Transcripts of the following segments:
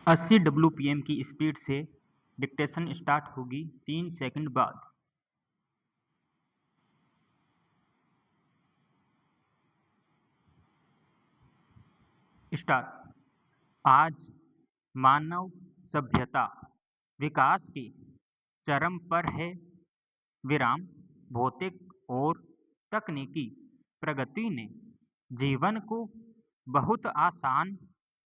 80 WPM की speed से dictation start होगी 3 सेकंड बाद। स्टार्ट। आज मानव सभ्यता विकास के चरम पर है। विराम। भौतिक और तकनीकी प्रगति ने जीवन को बहुत आसान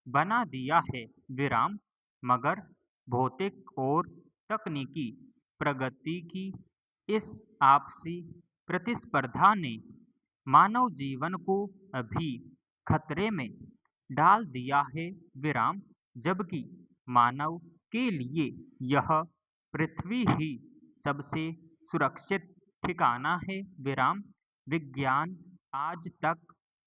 बना दिया है। विराम। मगर भौतिक और तकनीकी प्रगति की इस आपसी प्रतिस्पर्धा ने मानव जीवन को अभी खतरे में डाल दिया है। विराम। जबकि मानव के लिए यह पृथ्वी ही सबसे सुरक्षित ठिकाना है। विराम। विज्ञान आज तक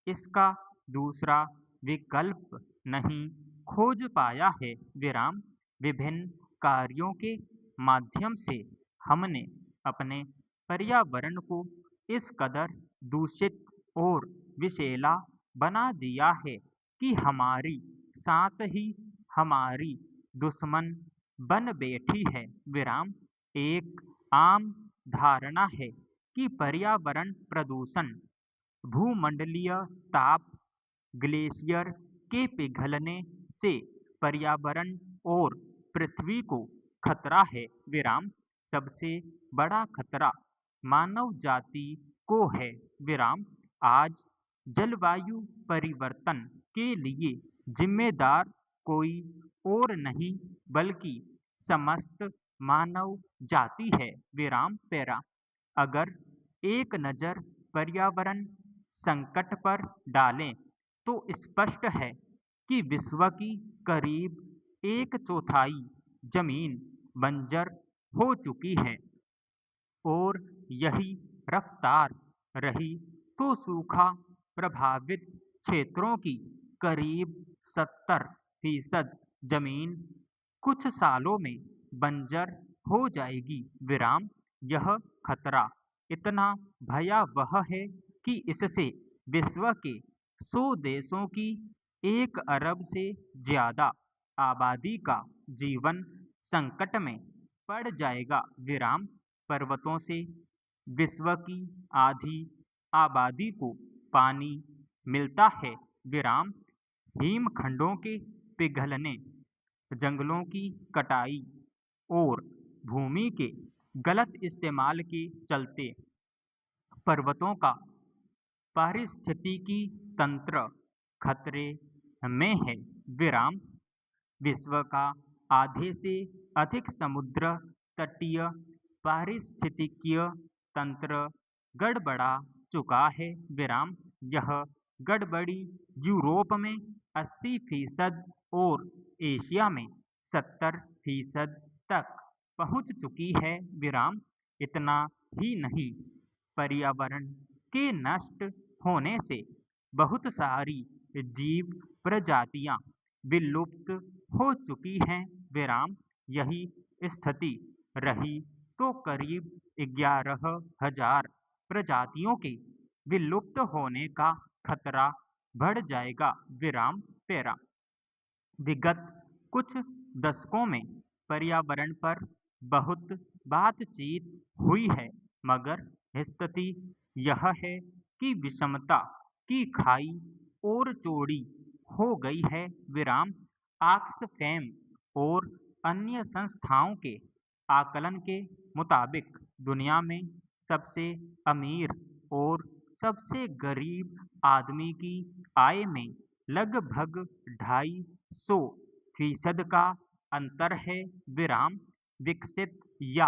इसका दूसरा विकल्प नहीं खोज पाया है। विराम। विभिन्न कार्यों के माध्यम से हमने अपने पर्यावरण को इस कदर दूषित और विषैला बना दिया है कि हमारी सांस ही हमारी दुश्मन बन बैठी है। विराम। एक आम धारणा है कि पर्यावरण प्रदूषण भूमंडलीय ताप, ग्लेशियर के पिघलने से पर्यावरण और पृथ्वी को खतरा है। विराम। सबसे बड़ा खतरा मानव जाति को है। विराम। आज जलवायु परिवर्तन के लिए जिम्मेदार कोई और नहीं बल्कि समस्त मानव जाति है। विराम। पैरा। अगर एक नज़र पर्यावरण संकट पर डालें तो स्पष्ट है कि विश्व की करीब एक चौथाई जमीन बंजर हो चुकी है और यही रफ्तार रही तो सूखा प्रभावित क्षेत्रों की करीब 70% जमीन कुछ सालों में बंजर हो जाएगी। विराम। यह खतरा इतना भयावह है कि इससे विश्व के 100 देशों की 1 अरब से ज्यादा आबादी का जीवन संकट में पड़ जाएगा। विराम। पर्वतों से विश्व की आधी आबादी को पानी मिलता है। विराम। हिमखंडों के पिघलने, जंगलों की कटाई और भूमि के गलत इस्तेमाल के चलते पर्वतों का पारिस्थितिकी तंत्र खतरे में है। विराम। विश्व का आधे से अधिक समुद्र तटीय पारिस्थितिकीय तंत्र गड़बड़ा चुका है। विराम। यह गड़बड़ी यूरोप में 80% और एशिया में 70% तक पहुंच चुकी है। विराम। इतना ही नहीं, पर्यावरण के नष्ट होने से बहुत सारी जीव प्रजातियां विलुप्त हो चुकी हैं। विराम। यही स्थिति रही तो करीब 11,000 प्रजातियों के विलुप्त होने का खतरा बढ़ जाएगा। विराम। पैरा। विगत कुछ दशकों में पर्यावरण पर बहुत बातचीत हुई है मगर स्थिति यह है कि विषमता की खाई और चौड़ी हो गई है। विराम। ऑक्सफैम और अन्य संस्थाओं के आकलन के मुताबिक दुनिया में सबसे अमीर और सबसे गरीब आदमी की आय में लगभग 250% का अंतर है। विराम। विकसित या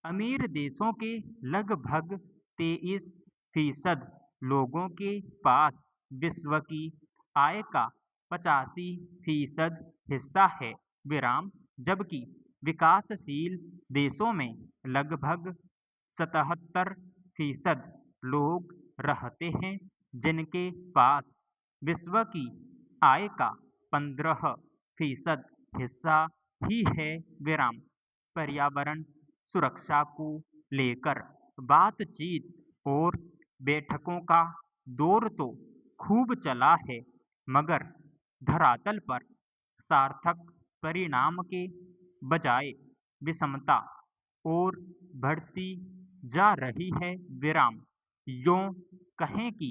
अमीर देशों के लगभग 23% लोगों के पास विश्व की आय का 85% हिस्सा है। विराम। जबकि विकासशील देशों में लगभग 77% लोग रहते हैं जिनके पास विश्व की आय का 15% हिस्सा ही है। विराम। पर्यावरण सुरक्षा को लेकर बातचीत और बैठकों का दौर तो खूब चला है मगर धरातल पर सार्थक परिणाम के बजाय विषमता और बढ़ती जा रही है। विराम। यूं कहें कि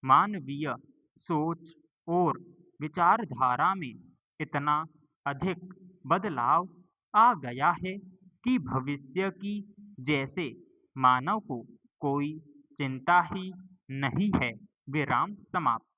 मानवीय सोच और विचारधारा में इतना अधिक बदलाव आ गया है कि भविष्य की जैसे मानव को कोई चिंता ही नहीं है। विराम समाप्त।